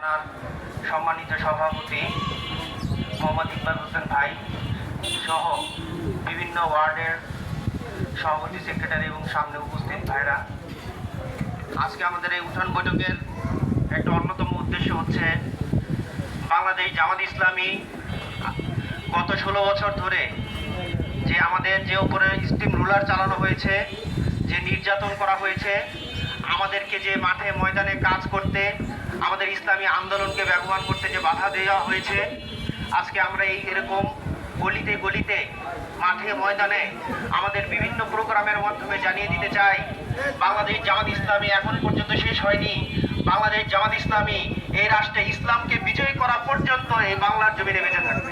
থানার সম্মানিত সভাপতি মোহাম্মদ ইকবাল হোসেন ভাই সহ বিভিন্ন ওয়ার্ডের সভাপতি, সেক্রেটারি এবং সামনে উপস্থিত ভাইরা, আজকে আমাদের এই উঠান বৈঠকের একটা অন্যতম উদ্দেশ্য হচ্ছে বাংলাদেশ জামাত ইসলামী গত 16 বছর ধরে যে আমাদের যে উপরে স্টিম রুলার চালানো হয়েছে, যে নির্যাতন করা হয়েছে, আমাদেরকে যে মাঠে ময়দানে কাজ করতে, আমাদের ইসলামী আন্দোলনকে ব্যবহার করতে যে বাধা দেওয়া হয়েছে, আজকে আমরা এরকম গলিতে গলিতে মাঠে ময়দানে আমাদের বিভিন্ন প্রোগ্রামের মাধ্যমে জানিয়ে দিতে চাই, বাংলাদেশ জামাত ইসলামী এখন পর্যন্ত শেষ হয়নি। বাংলাদেশ জামাত ইসলামী এই রাষ্ট্রে ইসলামকে বিজয় করা পর্যন্ত এই বাংলার জমিনে বেঁচে থাকবে।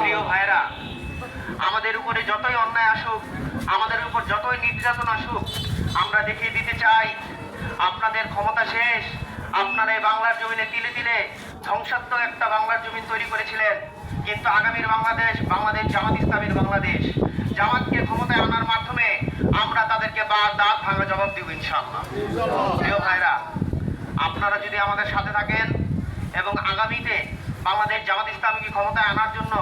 প্রিয় ভাইরা, আমাদের উপরে যতই অন্যায় আসুক, আমাদের উপর যতই নির্যাতন আসুক, আমরা দেখিয়ে দিতে চাই আপনাদের ক্ষমতা শেষ। আপনারা এই বাংলার জমিনে তিলে তিলে ধ্বংসাত্মক একটা বাংলার জমিন তৈরি করেছিলেন, কিন্তু আগামীর বাংলাদেশ বাংলাদেশ জামাত ইসলামীর বাংলাদেশ। জামাতকে ক্ষমতায় আনার মাধ্যমে আমরা তাদেরকে দাঁত ভাঙা জবাব দিব ইনশাআল্লাহ। প্রিয় ভাইরা, আপনারা যদি আমাদের সাথে থাকেন এবং আগামীতে বাংলাদেশ জামাত ইসলামীকে ক্ষমতায় আনার জন্য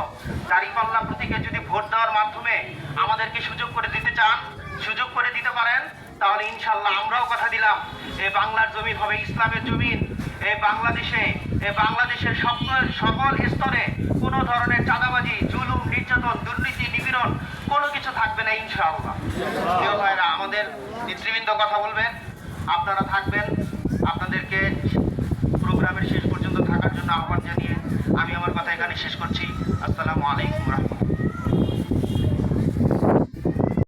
দাঁড়িপাল্লা প্রতীকে যদি ভোট দেওয়ার মাধ্যমে আমাদেরকে সুযোগ করে দিতে চান, সুযোগ করে দিতে পারেন, তাহলে ইনশাআল্লাহ আমরাও কথা দিলাম এই বাংলার জমিন হবে ইসলামের জমিন। এই বাংলাদেশের সকল স্তরে কোনো ধরনের চাঁদাবাজি, জুলুম, নির্যাতন, দুর্নীতি, নিপীড়ন কোনো কিছু থাকবে না ইনশাআল্লাহ। প্রিয় ভাইরা, আমাদের নেতৃবৃন্দ কথা বলবেন, আপনারা থাকবেন। আপনাদেরকে প্রোগ্রামের শেষ পর্যন্ত থাকার জন্য আহ্বান জানিয়ে আমি আমার কথা এখানে শেষ করছি। আসসালামু আলাইকুম।